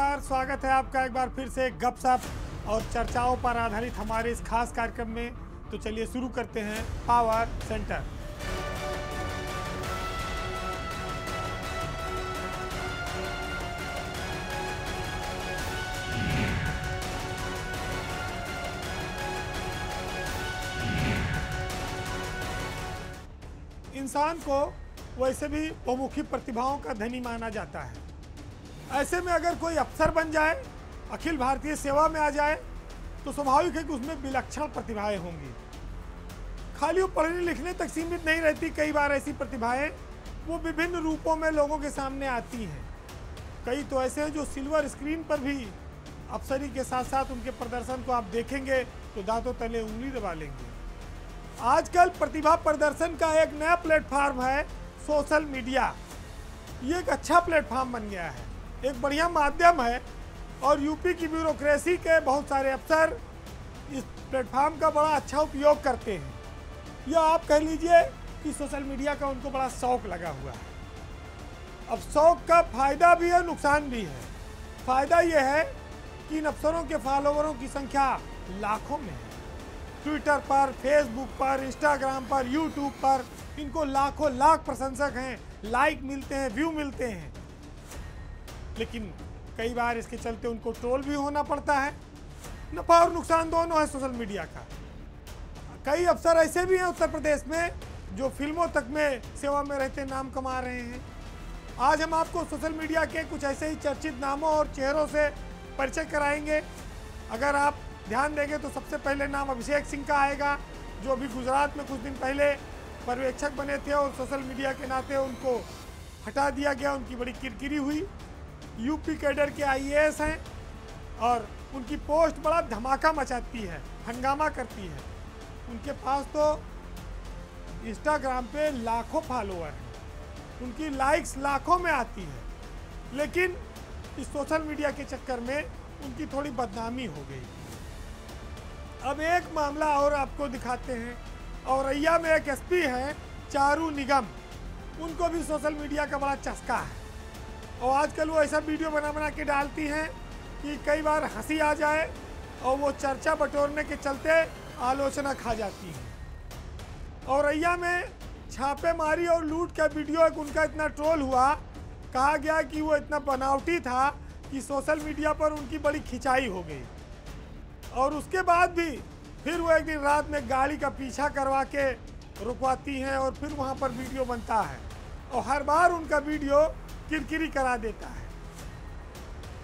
नमस्कार, स्वागत है आपका एक बार फिर से गपशप और चर्चाओं पर आधारित हमारे इस खास कार्यक्रम में। तो चलिए शुरू करते हैं पावर सेंटर। इंसान को वैसे भी बहुमुखी प्रतिभाओं का धनी माना जाता है। ऐसे में अगर कोई अफसर बन जाए, अखिल भारतीय सेवा में आ जाए, तो स्वाभाविक है कि उसमें विलक्षण प्रतिभाएं होंगी। खाली वो पढ़ने लिखने तक सीमित नहीं रहती। कई बार ऐसी प्रतिभाएं वो विभिन्न रूपों में लोगों के सामने आती हैं। कई तो ऐसे हैं जो सिल्वर स्क्रीन पर भी अफसरी के साथ साथ उनके प्रदर्शन को आप देखेंगे तो दांतों तले उंगली दबा लेंगे। आजकल प्रतिभा प्रदर्शन का एक नया प्लेटफॉर्म है सोशल मीडिया। ये एक अच्छा प्लेटफॉर्म बन गया है, एक बढ़िया माध्यम है और यूपी की ब्यूरोक्रेसी के बहुत सारे अफसर इस प्लेटफॉर्म का बड़ा अच्छा उपयोग करते हैं। या आप कह लीजिए कि सोशल मीडिया का उनको बड़ा शौक लगा हुआ है। अब शौक का फायदा भी है, नुकसान भी है। फायदा ये है कि इन अफसरों के फॉलोवरों की संख्या लाखों में है। ट्विटर पर, फेसबुक पर, इंस्टाग्राम पर, यूट्यूब पर इनको लाखों लाख प्रशंसक हैं, लाइक मिलते हैं, व्यू मिलते हैं। लेकिन कई बार इसके चलते उनको ट्रोल भी होना पड़ता है। नफा और नुकसान दोनों है सोशल मीडिया का। कई अफसर ऐसे भी हैं उत्तर प्रदेश में जो फिल्मों तक में सेवा में रहते नाम कमा रहे हैं। आज हम आपको सोशल मीडिया के कुछ ऐसे ही चर्चित नामों और चेहरों से परिचय कराएंगे। अगर आप ध्यान देंगे तो सबसे पहले नाम अभिषेक सिंह का आएगा, जो अभी गुजरात में कुछ दिन पहले पर्यवेक्षक बने थे और सोशल मीडिया के नाते उनको हटा दिया गया। उनकी बड़ी किरकिरी हुई। यूपी कैडर के आईएएस हैं और उनकी पोस्ट बड़ा धमाका मचाती है, हंगामा करती है। उनके पास तो इंस्टाग्राम पे लाखों फॉलोअर हैं, उनकी लाइक्स लाखों में आती है। लेकिन इस सोशल मीडिया के चक्कर में उनकी थोड़ी बदनामी हो गई। अब एक मामला और आपको दिखाते हैं। औरैया में एक एसपी हैं चारू निगम, उनको भी सोशल मीडिया का बड़ा चस्का है और आजकल वो ऐसा वीडियो बना के डालती हैं कि कई बार हंसी आ जाए और वो चर्चा बटोरने के चलते आलोचना खा जाती हैं। औरैया में छापेमारी और लूट का वीडियो एक उनका इतना ट्रोल हुआ, कहा गया कि वो इतना बनावटी था कि सोशल मीडिया पर उनकी बड़ी खिंचाई हो गई। और उसके बाद भी फिर वो एक दिन रात में गाड़ी का पीछा करवा के रुकवाती हैं और फिर वहाँ पर वीडियो बनता है और हर बार उनका वीडियो किरकिरी करा देता है।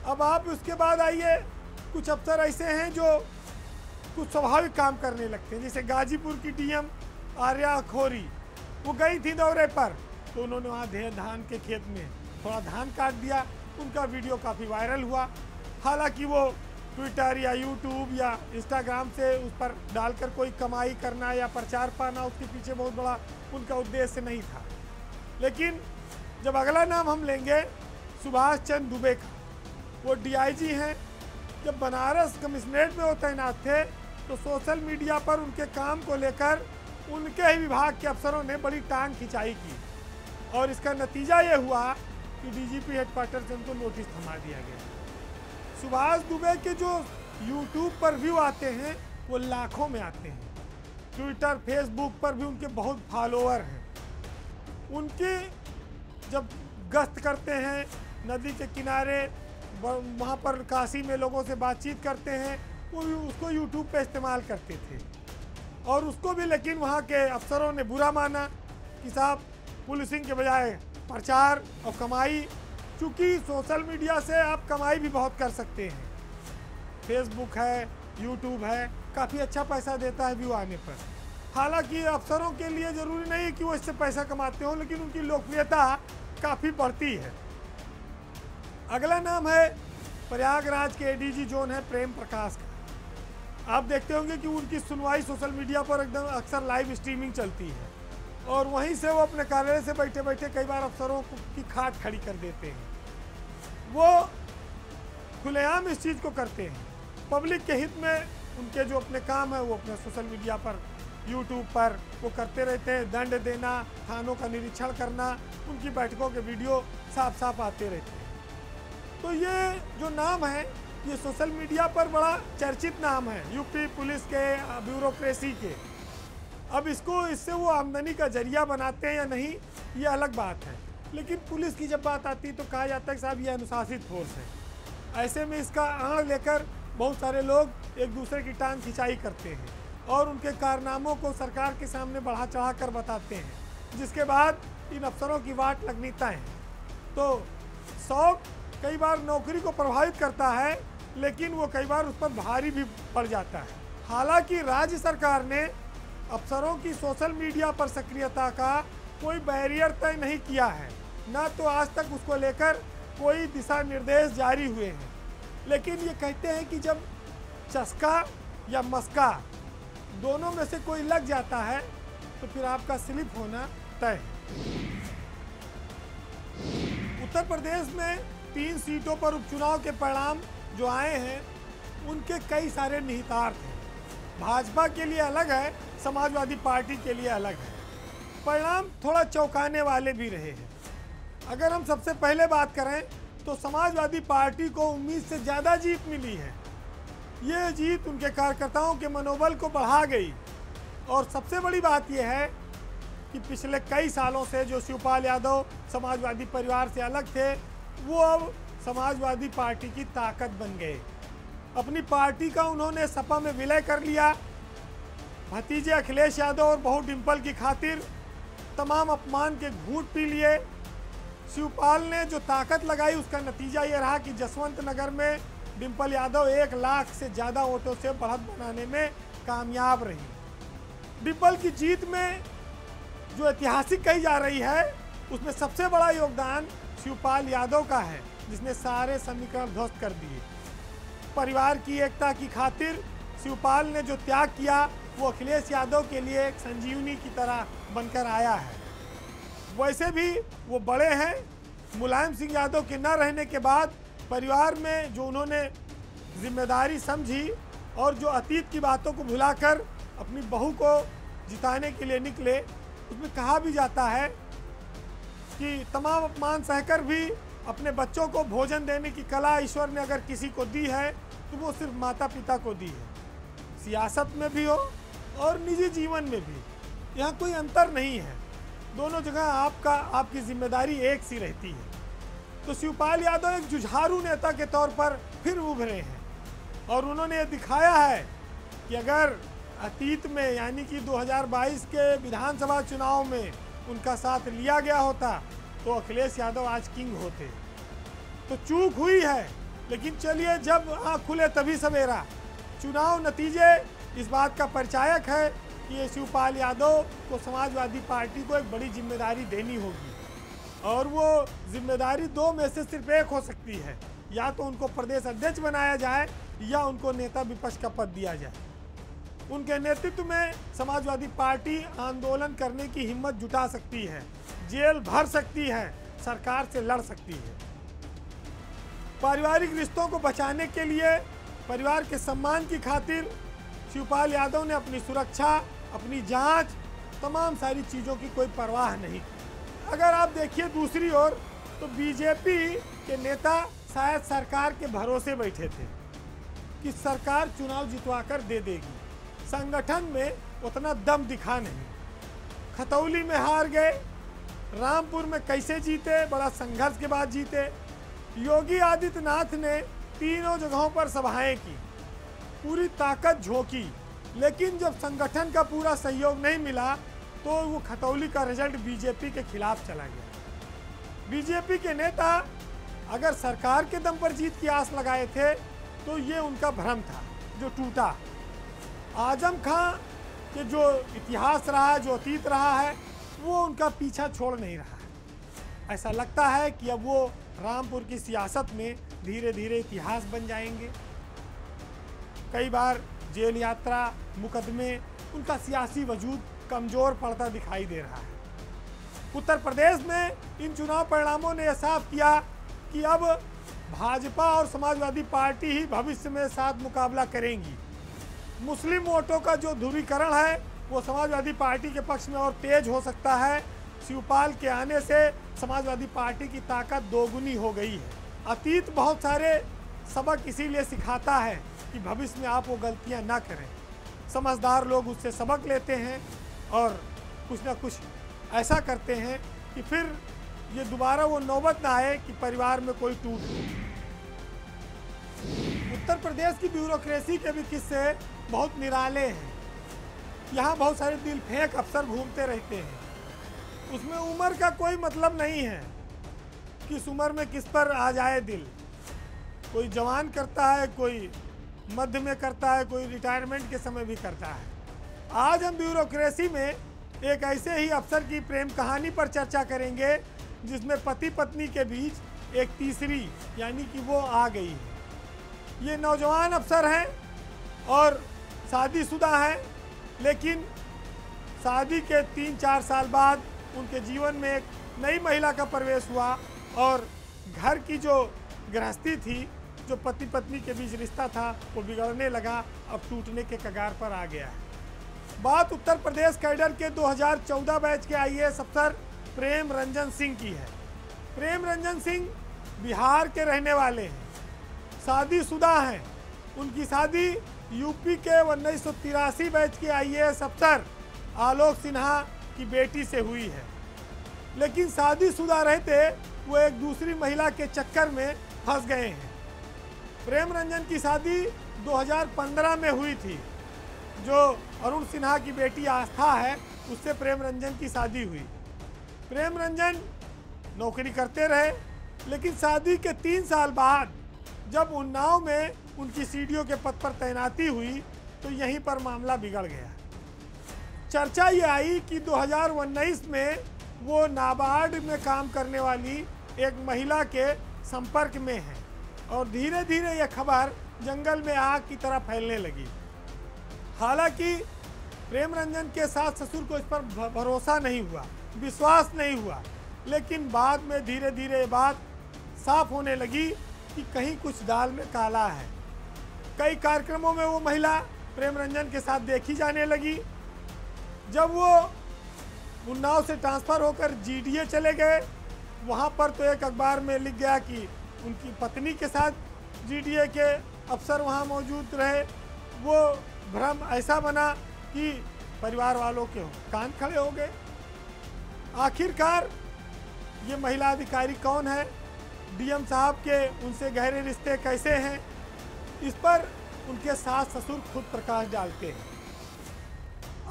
अब आप उसके बाद आइए, कुछ अफसर ऐसे हैं जो कुछ स्वाभाविक काम करने लगते हैं। जैसे गाजीपुर की डीएम आर्या खोरी, वो गई थी दौरे पर तो उन्होंने वहाँ धान के खेत में थोड़ा धान काट दिया। उनका वीडियो काफ़ी वायरल हुआ। हालांकि वो ट्विटर या यूट्यूब या इंस्टाग्राम से उस पर डालकर कोई कमाई करना या प्रचार पाना उसके पीछे बहुत बड़ा उनका उद्देश्य नहीं था। लेकिन जब अगला नाम हम लेंगे सुभाष चंद्र दुबे का, वो डीआईजी हैं। जब बनारस कमिश्नरेट में वो तैनात थे तो सोशल मीडिया पर उनके काम को लेकर उनके ही विभाग के अफसरों ने बड़ी टांग खिंचाई की और इसका नतीजा ये हुआ कि डीजीपी हेडक्वार्टर से उनको नोटिस थमा दिया गया। सुभाष दुबे के जो यूट्यूब पर व्यू आते हैं वो लाखों में आते हैं। ट्विटर, फेसबुक पर भी उनके बहुत फॉलोअर हैं। उनकी जब गश्त करते हैं नदी के किनारे, वहाँ पर काशी में लोगों से बातचीत करते हैं, वो उसको यूट्यूब पे इस्तेमाल करते थे और उसको भी लेकिन वहाँ के अफसरों ने बुरा माना कि साहब पुलिसिंग के बजाय प्रचार और कमाई। चूँकि सोशल मीडिया से आप कमाई भी बहुत कर सकते हैं। फेसबुक है, यूट्यूब है, काफ़ी अच्छा पैसा देता है व्यू आने पर। हालांकि अफसरों के लिए ज़रूरी नहीं कि वो इससे पैसा कमाते हो, लेकिन उनकी लोकप्रियता काफ़ी बढ़ती है। अगला नाम है प्रयागराज के एडीजी जोन है प्रेम प्रकाश का। आप देखते होंगे कि उनकी सुनवाई सोशल मीडिया पर एकदम अक्सर लाइव स्ट्रीमिंग चलती है और वहीं से वो अपने कार्यालय से बैठे बैठे कई बार अफसरों की खाट खड़ी कर देते हैं। वो खुलेआम इस चीज़ को करते हैं। पब्लिक के हित में उनके जो अपने काम है वो अपने सोशल मीडिया पर, यूट्यूब पर वो करते रहते हैं। दंड देना, थानों का निरीक्षण करना, उनकी बैठकों के वीडियो साफ साफ आते रहते हैं। तो ये जो नाम है ये सोशल मीडिया पर बड़ा चर्चित नाम है यूपी पुलिस के, ब्यूरोक्रेसी के। अब इससे वो आमदनी का जरिया बनाते हैं या नहीं, ये अलग बात है। लेकिन पुलिस की जब बात आती है तो कहा जाता है कि साहब ये अनुशासित फोर्स है। ऐसे में इसका आड़ लेकर बहुत सारे लोग एक दूसरे की टांग खिंचाई करते हैं और उनके कारनामों को सरकार के सामने बढ़ा चढ़ा कर बताते हैं, जिसके बाद इन अफसरों की वाट लगनी तय है। तो शौक कई बार नौकरी को प्रभावित करता है, लेकिन वो कई बार उस पर भारी भी पड़ जाता है। हालांकि राज्य सरकार ने अफसरों की सोशल मीडिया पर सक्रियता का कोई बैरियर तय नहीं किया है, ना तो आज तक उसको लेकर कोई दिशा निर्देश जारी हुए हैं। लेकिन ये कहते हैं कि जब चस्का या मस्का दोनों में से कोई लग जाता है तो फिर आपका स्लिप होना तय है। उत्तर प्रदेश में 3 सीटों पर उपचुनाव के परिणाम जो आए हैं उनके कई सारे निहितार्थ हैं। भाजपा के लिए अलग है, समाजवादी पार्टी के लिए अलग है। परिणाम थोड़ा चौंकाने वाले भी रहे हैं। अगर हम सबसे पहले बात करें तो समाजवादी पार्टी को उम्मीद से ज़्यादा जीत मिली है। ये जीत उनके कार्यकर्ताओं के मनोबल को बढ़ा गई। और सबसे बड़ी बात यह है कि पिछले कई सालों से जो शिवपाल यादव समाजवादी परिवार से अलग थे, वो अब समाजवादी पार्टी की ताकत बन गए। अपनी पार्टी का उन्होंने सपा में विलय कर लिया। भतीजे अखिलेश यादव और बहू डिम्पल की खातिर तमाम अपमान के घूंट पी लिए। शिवपाल ने जो ताकत लगाई उसका नतीजा ये रहा कि जसवंत नगर में डिम्पल यादव 1 लाख से ज़्यादा वोटों से बढ़त बनाने में कामयाब रही। डिम्पल की जीत में जो ऐतिहासिक कही जा रही है उसमें सबसे बड़ा योगदान शिवपाल यादव का है, जिसने सारे समीकरण ध्वस्त कर दिए। परिवार की एकता की खातिर शिवपाल ने जो त्याग किया वो अखिलेश यादव के लिए एक संजीवनी की तरह बनकर आया है। वैसे भी वो बड़े हैं। मुलायम सिंह यादव के न रहने के बाद परिवार में जो उन्होंने जिम्मेदारी समझी और जो अतीत की बातों को भुलाकर अपनी बहू को जिताने के लिए निकले, उसमें कहा भी जाता है कि तमाम अपमान सहकर भी अपने बच्चों को भोजन देने की कला ईश्वर ने अगर किसी को दी है तो वो सिर्फ माता पिता को दी है। सियासत में भी हो और निजी जीवन में भी, यहाँ कोई अंतर नहीं है। दोनों जगह आपकी जिम्मेदारी एक सी रहती है। तो शिवपाल यादव एक जुझारू नेता के तौर पर फिर उभरे हैं और उन्होंने ये दिखाया है कि अगर अतीत में यानी कि 2022 के विधानसभा चुनाव में उनका साथ लिया गया होता तो अखिलेश यादव आज किंग होते। तो चूक हुई है, लेकिन चलिए जब आँख खुले तभी सवेरा। चुनाव नतीजे इस बात का परिचायक है कि ये शिवपाल यादव को समाजवादी पार्टी को एक बड़ी जिम्मेदारी देनी होगी और वो जिम्मेदारी 2 में से सिर्फ एक हो सकती है। या तो उनको प्रदेश अध्यक्ष बनाया जाए या उनको नेता विपक्ष का पद दिया जाए। उनके नेतृत्व में समाजवादी पार्टी आंदोलन करने की हिम्मत जुटा सकती है, जेल भर सकती है, सरकार से लड़ सकती है। पारिवारिक रिश्तों को बचाने के लिए, परिवार के सम्मान की खातिर शिवपाल यादव ने अपनी सुरक्षा, अपनी जांच, तमाम सारी चीज़ों की कोई परवाह नहीं की। अगर आप देखिए दूसरी ओर तो बीजेपी के नेता शायद सरकार के भरोसे बैठे थे कि सरकार चुनाव जितवा कर दे देगी। संगठन में उतना दम दिखा नहीं। खतौली में हार गए, रामपुर में कैसे जीते, बड़ा संघर्ष के बाद जीते। योगी आदित्यनाथ ने तीनों जगहों पर सभाएं की, पूरी ताकत झोंकी, लेकिन जब संगठन का पूरा सहयोग नहीं मिला तो वो खतौली का रिजल्ट बीजेपी के खिलाफ चला गया। बीजेपी के नेता अगर सरकार के दम पर जीत की आस लगाए थे तो ये उनका भ्रम था जो टूटा। आजम खां के जो इतिहास रहा, जो अतीत रहा है, वो उनका पीछा छोड़ नहीं रहा है। ऐसा लगता है कि अब वो रामपुर की सियासत में धीरे धीरे इतिहास बन जाएंगे। कई बार जेल यात्रा, मुकदमे, उनका सियासी वजूद कमज़ोर पड़ता दिखाई दे रहा है। उत्तर प्रदेश में इन चुनाव परिणामों ने यह साफ किया कि अब भाजपा और समाजवादी पार्टी ही भविष्य में साथ मुकाबला करेंगी। मुस्लिम वोटों का जो ध्रुवीकरण है वो समाजवादी पार्टी के पक्ष में और तेज हो सकता है। शिवपाल के आने से समाजवादी पार्टी की ताकत दोगुनी हो गई है। अतीत बहुत सारे सबक इसीलिए सिखाता है कि भविष्य में आप वो गलतियां ना करें। समझदार लोग उससे सबक लेते हैं और कुछ ना कुछ ऐसा करते हैं कि फिर ये दोबारा वो नौबत ना आए कि परिवार में कोई टूट हो। उत्तर प्रदेश की ब्यूरोक्रेसी के भी किस्से बहुत निराले हैं। यहाँ बहुत सारे दिल फेंक अफसर घूमते रहते हैं। उसमें उम्र का कोई मतलब नहीं है, किस उम्र में किस पर आ जाए दिल। कोई जवान करता है, कोई मध्य में करता है, कोई रिटायरमेंट के समय भी करता है। आज हम ब्यूरोक्रेसी में एक ऐसे ही अफसर की प्रेम कहानी पर चर्चा करेंगे जिसमें पति पत्नी के बीच एक तीसरी यानी कि वो आ गई है। ये नौजवान अफसर हैं और शादीशुदा हैं, लेकिन शादी के 3-4 साल बाद उनके जीवन में एक नई महिला का प्रवेश हुआ और घर की जो गृहस्थी थी, जो पति पत्नी के बीच रिश्ता था, वो बिगड़ने लगा, अब टूटने के कगार पर आ गया है। बात उत्तर प्रदेश कैडर के 2014 बैच के आईएएस अफसर प्रेम रंजन सिंह की है। प्रेम रंजन सिंह बिहार के रहने वाले हैं, शादीशुदा हैं। उनकी शादी यूपी के 1983 बैच के आईएएस अफसर आलोक सिन्हा की बेटी से हुई है, लेकिन शादीशुदा रहते वो एक दूसरी महिला के चक्कर में फंस गए हैं। प्रेम रंजन की शादी 2015 में हुई थी। जो अरुण सिन्हा की बेटी आस्था है, उससे प्रेम रंजन की शादी हुई। प्रेम रंजन नौकरी करते रहे, लेकिन शादी के 3 साल बाद जब उन्नाव में उनकी सीडीओ के पद पर तैनाती हुई तो यहीं पर मामला बिगड़ गया। चर्चा ये आई कि 2019 में वो नाबार्ड में काम करने वाली एक महिला के संपर्क में है और धीरे धीरे यह खबर जंगल में आग की तरह फैलने लगी। हालांकि प्रेम रंजन के सास ससुर को इस पर भरोसा नहीं हुआ, विश्वास नहीं हुआ, लेकिन बाद में धीरे धीरे ये बात साफ होने लगी कि कहीं कुछ दाल में काला है। कई कार्यक्रमों में वो महिला प्रेम रंजन के साथ देखी जाने लगी। जब वो उन्नाव से ट्रांसफ़र होकर जीडीए चले गए, वहाँ पर तो एक अखबार में लिख गया कि उनकी पत्नी के साथ जीडीए के अफसर वहाँ मौजूद रहे। वो भ्रम ऐसा बना कि परिवार वालों के कान खड़े हो गए। आखिरकार ये महिला अधिकारी कौन है, डीएम साहब के उनसे गहरे रिश्ते कैसे हैं, इस पर उनके सास ससुर खुद प्रकाश डालते हैं।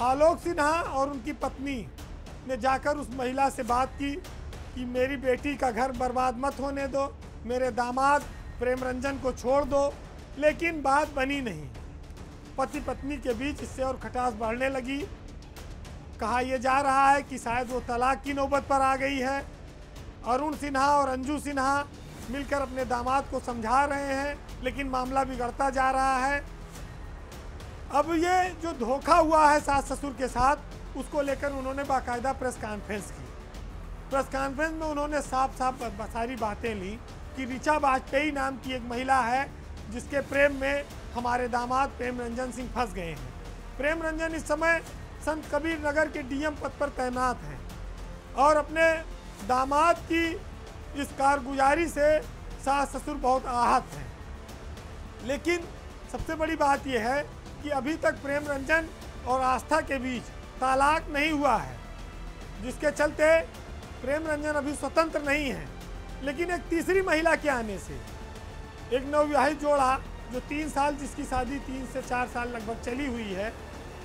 आलोक सिन्हा और उनकी पत्नी ने जाकर उस महिला से बात की कि मेरी बेटी का घर बर्बाद मत होने दो, मेरे दामाद प्रेम रंजन को छोड़ दो, लेकिन बात बनी नहीं। पति पत्नी के बीच इससे और खटास बढ़ने लगी। कहा यह जा रहा है कि शायद वो तलाक की नौबत पर आ गई है। अरुण सिन्हा और अंजू सिन्हा मिलकर अपने दामाद को समझा रहे हैं, लेकिन मामला बिगड़ता जा रहा है। अब ये जो धोखा हुआ है सास ससुर के साथ, उसको लेकर उन्होंने बाकायदा प्रेस कॉन्फ्रेंस की। प्रेस कॉन्फ्रेंस में उन्होंने साफ साफ सारी बातें ली कि ऋचा वाजपेयी नाम की एक महिला है जिसके प्रेम में हमारे दामाद प्रेम रंजन सिंह फंस गए हैं। प्रेम रंजन इस समय संत कबीर नगर के डीएम पद पर तैनात हैं और अपने दामाद की इस कारगुजारी से सास ससुर बहुत आहत हैं। लेकिन सबसे बड़ी बात यह है कि अभी तक प्रेम रंजन और आस्था के बीच तलाक नहीं हुआ है, जिसके चलते प्रेम रंजन अभी स्वतंत्र नहीं है। लेकिन एक तीसरी महिला के आने से एक नवविवाहित जोड़ा जो 3 साल, जिसकी शादी 3 से 4 साल लगभग चली हुई है,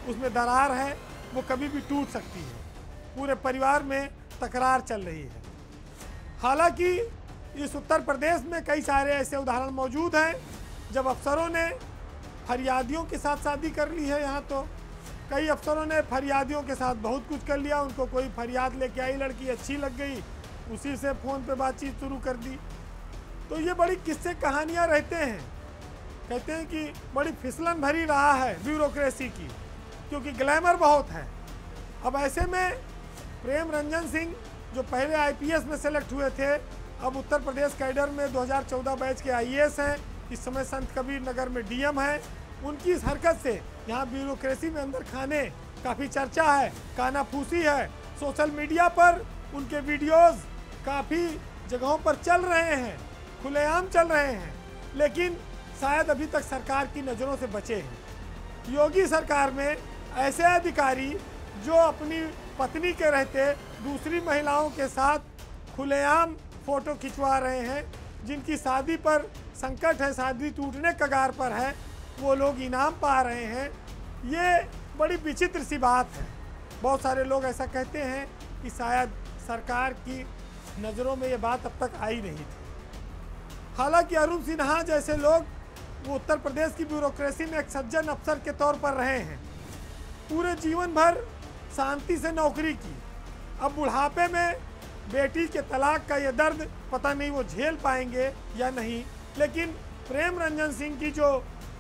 उसमें दरार है, वो कभी भी टूट सकती है। पूरे परिवार में तकरार चल रही है। हालांकि इस उत्तर प्रदेश में कई सारे ऐसे उदाहरण मौजूद हैं जब अफसरों ने फरियादियों के साथ शादी कर ली है। यहाँ तो कई अफसरों ने फरियादियों के साथ बहुत कुछ कर लिया। उनको कोई फरियाद लेके आई, लड़की अच्छी लग गई, उसी से फ़ोन पे बातचीत शुरू कर दी। तो ये बड़ी किस्से कहानियाँ रहते हैं। कहते हैं कि बड़ी फिसलन भरी रहा है ब्यूरोक्रेसी की, क्योंकि ग्लैमर बहुत है। अब ऐसे में प्रेम रंजन सिंह जो पहले आईपीएस में सेलेक्ट हुए थे, अब उत्तर प्रदेश कैडर में 2014 बैच के आईएएस हैं। इस समय संत कबीर नगर में डीएम हैं। उनकी इस हरकत से यहाँ ब्यूरोक्रेसी में अंदर खाने काफ़ी चर्चा है, कानाफूसी है। सोशल मीडिया पर उनके वीडियोस काफ़ी जगहों पर चल रहे हैं। खुलेआम चल रहे हैं, लेकिन शायद अभी तक सरकार की नज़रों से बचे हैं। योगी सरकार में ऐसे अधिकारी जो अपनी पत्नी के रहते दूसरी महिलाओं के साथ खुलेआम फोटो खिंचवा रहे हैं, जिनकी शादी पर संकट है, शादी टूटने कगार पर है, वो लोग इनाम पा रहे हैं। ये बड़ी विचित्र सी बात है। बहुत सारे लोग ऐसा कहते हैं कि शायद सरकार की नज़रों में ये बात अब तक आई नहीं थी। हालांकि अरुण सिन्हा जैसे लोग वो उत्तर प्रदेश की ब्यूरोक्रेसी में एक सज्जन अफसर के तौर पर रहे हैं, पूरे जीवन भर शांति से नौकरी की। अब बुढ़ापे में बेटी के तलाक का ये दर्द पता नहीं वो झेल पाएंगे या नहीं, लेकिन प्रेम रंजन सिंह की जो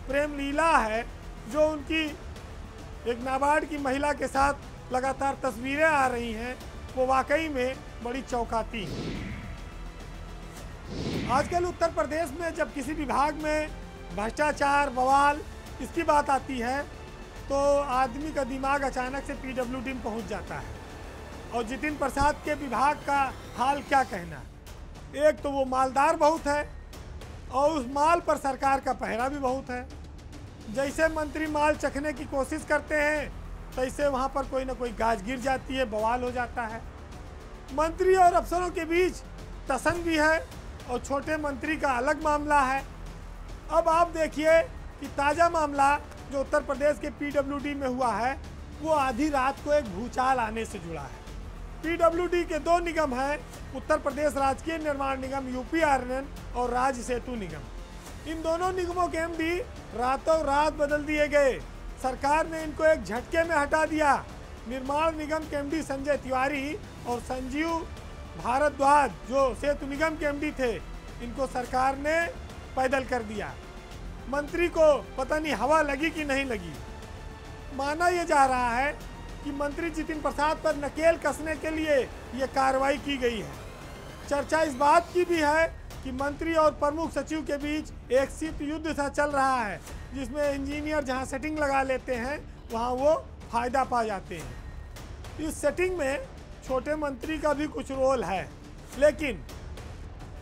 प्रेम लीला है, जो उनकी एक नाबार्ड की महिला के साथ लगातार तस्वीरें आ रही हैं, वो वाकई में बड़ी चौंकाती हैं। आजकल उत्तर प्रदेश में जब किसी विभाग में भ्रष्टाचार, बवाल इसकी बात आती है तो आदमी का दिमाग अचानक से पीडब्ल्यूडी में पहुंच जाता है। और जितिन प्रसाद के विभाग का हाल क्या कहना। एक तो वो मालदार बहुत है और उस माल पर सरकार का पहरा भी बहुत है। जैसे मंत्री माल चखने की कोशिश करते हैं तैसे वहाँ पर कोई ना कोई गाज गिर जाती है, बवाल हो जाता है। मंत्री और अफसरों के बीच टसन भी है और छोटे मंत्री का अलग मामला है। अब आप देखिए कि ताज़ा मामला जो उत्तर प्रदेश के पीडब्ल्यूडी में हुआ है, वो आधी रात को एक भूचाल आने से जुड़ा है। पीडब्ल्यूडी के दो निगम हैं, उत्तर प्रदेश राजकीय निर्माण निगम यूपीआरएन और राज्य सेतु निगम। इन दोनों निगमों के एमडी रातों रात बदल दिए गए। सरकार ने इनको एक झटके में हटा दिया। निर्माण निगम के एमडी संजय तिवारी और संजीव भारद्वाज जो सेतु निगम के एमडी थे, इनको सरकार ने पैदल कर दिया। मंत्री को पता नहीं हवा लगी कि नहीं लगी। माना यह जा रहा है कि मंत्री जितिन प्रसाद पर नकेल कसने के लिए ये कार्रवाई की गई है। चर्चा इस बात की भी है कि मंत्री और प्रमुख सचिव के बीच एक शीत युद्ध सा चल रहा है, जिसमें इंजीनियर जहां सेटिंग लगा लेते हैं वहां वो फायदा पा जाते हैं। इस सेटिंग में छोटे मंत्री का भी कुछ रोल है, लेकिन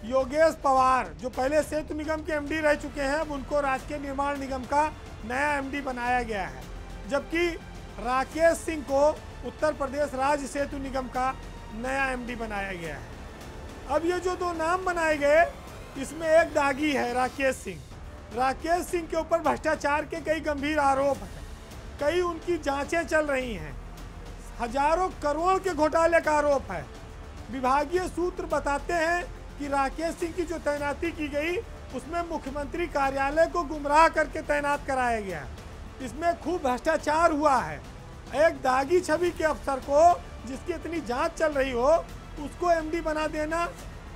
योगेश पवार जो पहले सेतु निगम के एमडी रह चुके हैं, अब उनको राजकीय निर्माण निगम का नया एमडी बनाया गया है, जबकि राकेश सिंह को उत्तर प्रदेश राज्य सेतु निगम का नया एमडी बनाया गया है। अब ये जो दो नाम बनाए गए, इसमें एक दागी है राकेश सिंह। राकेश सिंह के ऊपर भ्रष्टाचार के कई गंभीर आरोप हैं, कई उनकी जांचें चल रही हैं, हजारों करोड़ के घोटाले का आरोप है। विभागीय सूत्र बताते हैं कि राकेश सिंह की जो तैनाती की गई उसमें मुख्यमंत्री कार्यालय को गुमराह करके तैनात कराया गया। इसमें खूब भ्रष्टाचार हुआ है। एक दागी छवि के अफसर को, जिसकी इतनी जांच चल रही हो, उसको एमडी बना देना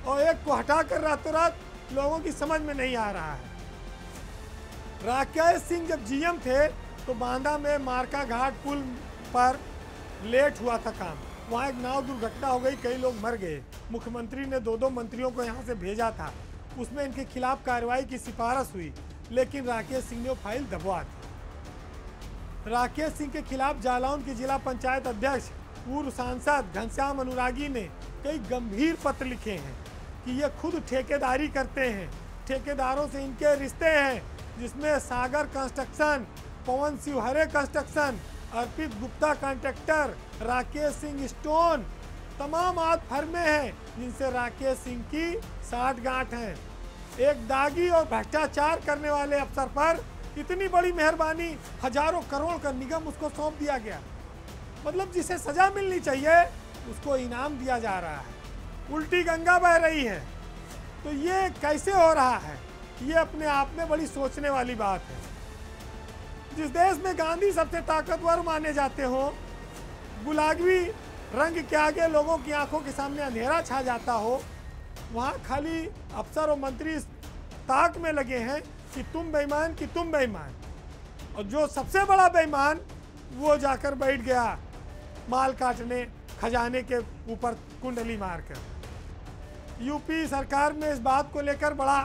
और एक को हटाकर रातों रात लोगों की समझ में नहीं आ रहा है। राकेश सिंह जब जीएम थे तो बांदा में मारका घाट पुल पर लेट हुआ था काम। वहाँ एक नाव दुर्घटना हो गई, कई लोग मर गए। मुख्यमंत्री ने दो मंत्रियों को यहाँ से भेजा था, उसमें इनके खिलाफ कार्रवाई की सिफारिश हुई, लेकिन राकेश सिंह ने वो फाइल दबवा दी। राकेश सिंह के खिलाफ जालौन के जिला पंचायत अध्यक्ष पूर्व सांसद घनश्याम अनुरागी ने कई गंभीर पत्र लिखे हैं कि ये खुद ठेकेदारी करते हैं, ठेकेदारों से इनके रिश्ते हैं, जिसमें सागर कंस्ट्रक्शन, पवन शिवहरे कंस्ट्रक्शन, अर्पित गुप्ता कॉन्ट्रैक्टर, राकेश सिंह स्टोन, तमाम आद फर्में हैं जिनसे राकेश सिंह की साठगांठ है। एक दागी और भ्रष्टाचार करने वाले अफसर पर इतनी बड़ी मेहरबानी, हजारों करोड़ का निगम उसको सौंप दिया गया। मतलब जिसे सजा मिलनी चाहिए उसको इनाम दिया जा रहा है। उल्टी गंगा बह रही है। तो ये कैसे हो रहा है, ये अपने आप में बड़ी सोचने वाली बात है। जिस देश में गांधी सबसे ताकतवर माने जाते हो, गुलाबी रंग के आगे लोगों की आंखों के सामने अंधेरा छा जाता हो, वहाँ खाली अफसर और मंत्री ताक में लगे हैं कि तुम बेईमान, कि तुम बेईमान। और जो सबसे बड़ा बेईमान वो जाकर बैठ गया माल काटने, खजाने के ऊपर कुंडली मारकर। यूपी सरकार में इस बात को लेकर बड़ा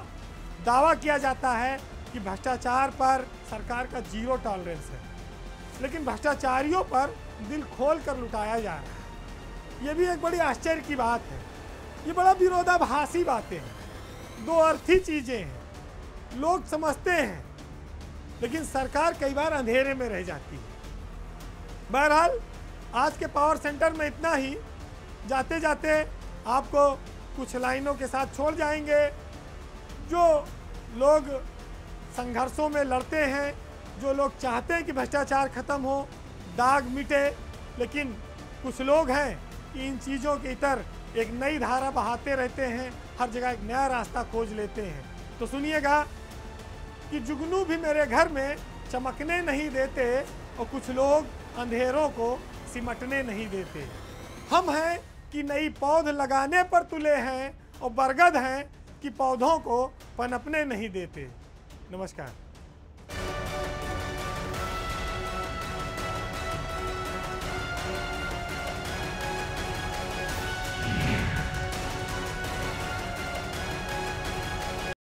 दावा किया जाता है कि भ्रष्टाचार पर सरकार का जीरो टॉलरेंस है, लेकिन भ्रष्टाचारियों पर दिल खोल कर लुटाया जा रहा है। ये भी एक बड़ी आश्चर्य की बात है। ये बड़ा विरोधाभासी बातें हैं। दो अर्थी चीजें हैं, लोग समझते हैं, लेकिन सरकार कई बार अंधेरे में रह जाती है। बहरहाल आज के पावर सेंटर में इतना ही। जाते जाते आपको कुछ लाइनों के साथ छोड़ जाएंगे। जो लोग संघर्षों में लड़ते हैं, जो लोग चाहते हैं कि भ्रष्टाचार खत्म हो, दाग मिटे, लेकिन कुछ लोग हैं कि इन चीज़ों के इतर एक नई धारा बहाते रहते हैं, हर जगह एक नया रास्ता खोज लेते हैं। तो सुनिएगा कि जुगनू भी मेरे घर में चमकने नहीं देते और कुछ लोग अंधेरों को सिमटने नहीं देते। हम हैं कि नई पौध लगाने पर तुले हैं और बरगद हैं कि पौधों को पनपने नहीं देते। नमस्कार।